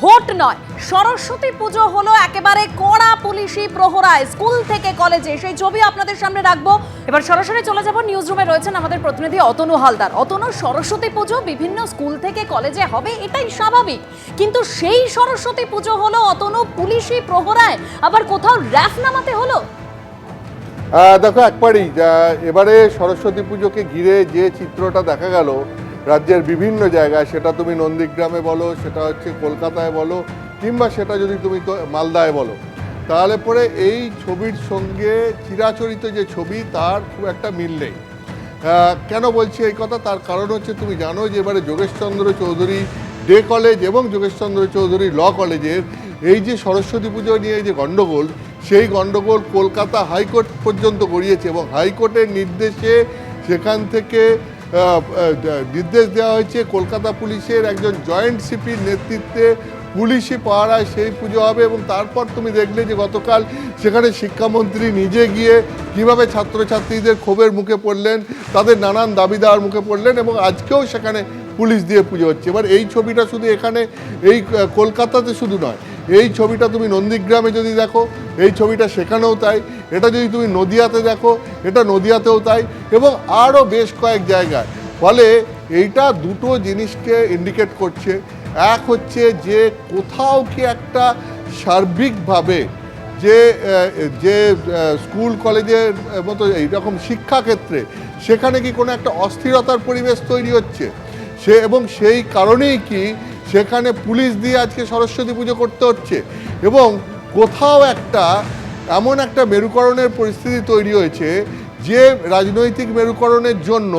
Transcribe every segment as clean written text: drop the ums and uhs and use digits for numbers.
Vote নয়, সরস্বতী পুজো হলো একেবারে কড়া পুলিশি প্রহরায় স্কুল থেকে কলেজে। সেই ছবি আপনাদের সামনে রাখবো। এবার সরাসরি চলে যাব নিউজ রুমে, রয়েছেন আমাদের প্রতিনিধি অতনু হালদার। অতনু, সরস্বতী পুজো বিভিন্ন স্কুল থেকে কলেজে হবে, এটাই স্বাভাবিক, কিন্তু সেই সরস্বতী পুজো হলো অতনু পুলিশি প্রহরায়, আবার কোথাও র্যাফ নামাতে হলো। দেখো, একবারই এবারে সরস্বতী পুজোকে ঘিরে যে চিত্রটা দেখা গেল রাজ্যের বিভিন্ন জায়গায়, সেটা তুমি নন্দীগ্রামে বলো, সেটা হচ্ছে কলকাতায় বলো, কিংবা সেটা যদি তুমি মালদায় বলো, তাহলে পরে এই ছবির সঙ্গে চিরাচরিত যে ছবি তার খুব একটা মিল নেই। কেন বলছি এই কথা? তার কারণ হচ্ছে, তুমি জানো যে এবারে যোগেশচন্দ্র চৌধুরী ডে কলেজ এবং যোগেশচন্দ্র চৌধুরী ল কলেজের এই যে সরস্বতী পুজো নিয়ে যে গণ্ডগোল, সেই গণ্ডগোল কলকাতা হাইকোর্ট পর্যন্ত গড়িয়েছে এবং হাইকোর্টের নির্দেশে সেখান থেকে নির্দেশ দেওয়া হয়েছে কলকাতা পুলিশের একজন জয়েন্ট সিপির নেতৃত্বে পুলিশি পাহারায় সেই পুজো হবে। এবং তারপর তুমি দেখলে যে গতকাল সেখানে শিক্ষামন্ত্রী নিজে গিয়ে কীভাবে ছাত্রছাত্রীদের ক্ষোভের মুখে পড়লেন, তাদের নানান দাবি দেওয়ার মুখে পড়লেন, এবং আজকেও সেখানে পুলিশ দিয়ে পুজো হচ্ছে। এবার এই ছবিটা শুধু এখানে এই কলকাতাতে শুধু নয়, এই ছবিটা তুমি নন্দীগ্রামে যদি দেখো, এই ছবিটা সেখানেও তাই। এটা যদি তুমি নদিয়াতে দেখো, এটা নদিয়াতেও তাই, এবং আরও বেশ কয়েক জায়গায়। ফলে এইটা দুটো জিনিসকে ইন্ডিকেট করছে। এক হচ্ছে যে কোথাও কি একটা সার্বিকভাবে যে স্কুল কলেজের মতো এইরকম শিক্ষাক্ষেত্রে সেখানে কি কোনো একটা অস্থিরতার পরিবেশ তৈরি হচ্ছে, এবং সেই কারণেই কি সেখানে পুলিশ দিয়ে আজকে সরস্বতী পুজো করতে হচ্ছে। এবং কোথাও একটা এমন একটা মেরুকরণের পরিস্থিতি তৈরি হয়েছে যে রাজনৈতিক মেরুকরণের জন্য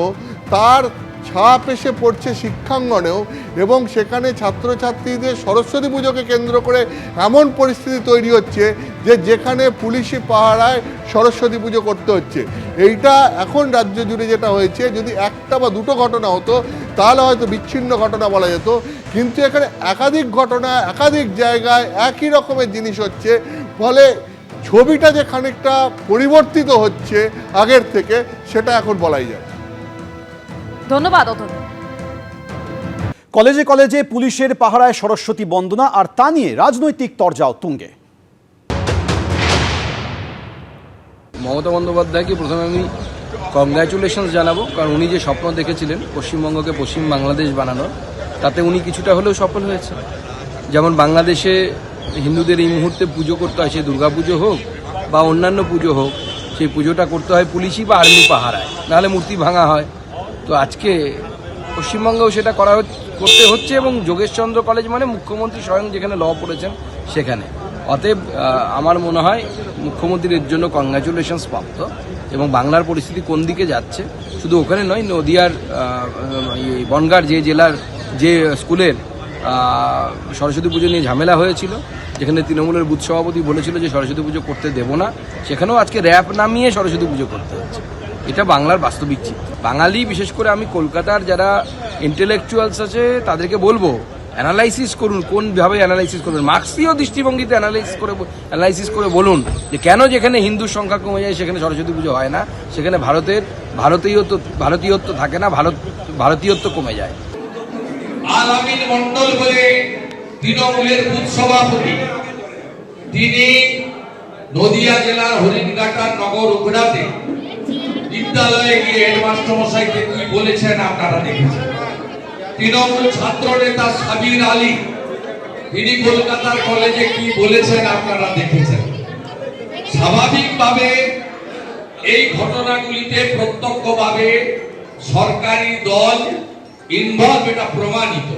তার ছাপ এসে পড়ছে শিক্ষাঙ্গনেও, এবং সেখানে ছাত্রছাত্রীদের সরস্বতী পুজোকে কেন্দ্র করে এমন পরিস্থিতি তৈরি হচ্ছে যে যেখানে পুলিশি পাহারায় সরস্বতী পুজো করতে হচ্ছে। এইটা এখন রাজ্য জুড়ে যেটা হয়েছে, যদি একটা বা দুটো ঘটনা হতো তাহলে হয়তো বিচ্ছিন্ন ঘটনা বলা যেত, কিন্তু এখানে একাধিক ঘটনা একাধিক জায়গায় একই রকমের জিনিস হচ্ছে। ফলে ছবিটা যে খানিকটা পরিবর্তিত হচ্ছে আগের থেকে, সেটা এখন বলাই যায়। ধন্যবাদ অতনু। কলেজে কলেজে পুলিশের পাহারায় সরস্বতী বন্দনা, আর তা নিয়ে রাজনৈতিক তরজাও তুঙ্গে। মমতা বন্দ্যোপাধ্যায়কে প্রথমে আমি কংগ্র্যাচুলেশনস জানাবো, কারণ উনি যে স্বপ্ন দেখেছিলেন পশ্চিমবঙ্গকে পশ্চিম বাংলাদেশ বানানোর, তাতে উনি কিছুটা হলেও সফল হয়েছে। যেমন বাংলাদেশে হিন্দুদের এই মুহূর্তে পুজো করতে হয়, সে দুর্গা পুজো হোক বা অন্যান্য পুজো হোক, সেই পুজোটা করতে হয় পুলিশই বা আর্মি পাহারায়, নাহলে মূর্তি ভাঙা হয়। তো আজকে পশ্চিমবঙ্গেও সেটা করতে হচ্ছে, এবং যোগেশচন্দ্র কলেজ মানে মুখ্যমন্ত্রী স্বয়ং যেখানে ল পড়েছেন সেখানে। অতএব আমার মনে হয় মুখ্যমন্ত্রীর এর জন্য কংগ্র্যাচুলেশনস প্রাপ্ত। এবং বাংলার পরিস্থিতি কোন দিকে যাচ্ছে শুধু ওখানে নয়, নদিয়ার বনগাঁর যে জেলার যে স্কুলের সরস্বতী পুজো নিয়ে ঝামেলা হয়েছিল, যেখানে তৃণমূলের বুথ সভাপতি বলেছিল যে সরস্বতী পুজো করতে দেব না, সেখানেও আজকে র্যাপ নামিয়ে সরস্বতী পুজো করতে হচ্ছে। এটা বাংলার বাস্তবিক চিত্র। বাঙালি, বিশেষ করে আমি কলকাতার যারা ইন্টেলেকচুয়ালস আছে তাদেরকে বলবো, অ্যানালাইসিস করুন, কোনভাবে অ্যানালাইসিস করবেন, মার্ক্সীয় দৃষ্টিভঙ্গিতে অ্যানালাইসিস করে বলুন যে কেন যেখানে হিন্দুর সংখ্যা কমে যায় সেখানে সরস্বতী পুজো হয় না, সেখানে ভারতীয়ত্ব থাকে না, ভারতীয়ত্ব কমে যায়। আলামিন মন্ডল বলে তৃণমূলের বুথ সভাপতি, তিনি নদিয়া জেলার হরিণঘাটার নগর উগড়াতে বিদ্যালয়ে গিয়ে হেডমাস্টার মশাইকে কি বলেছেন আপনারা দেখেছেন। তৃণমূল ছাত্র নেতা সাবির আলী, তিনি কলকাতার কলেজে কি বলেছেন আপনারা দেখেছেন। স্বাভাবিকভাবে এই ঘটনাগুলিতে প্রত্যক্ষভাবে সরকারি দল ইনভলভ, এটা প্রমাণিত।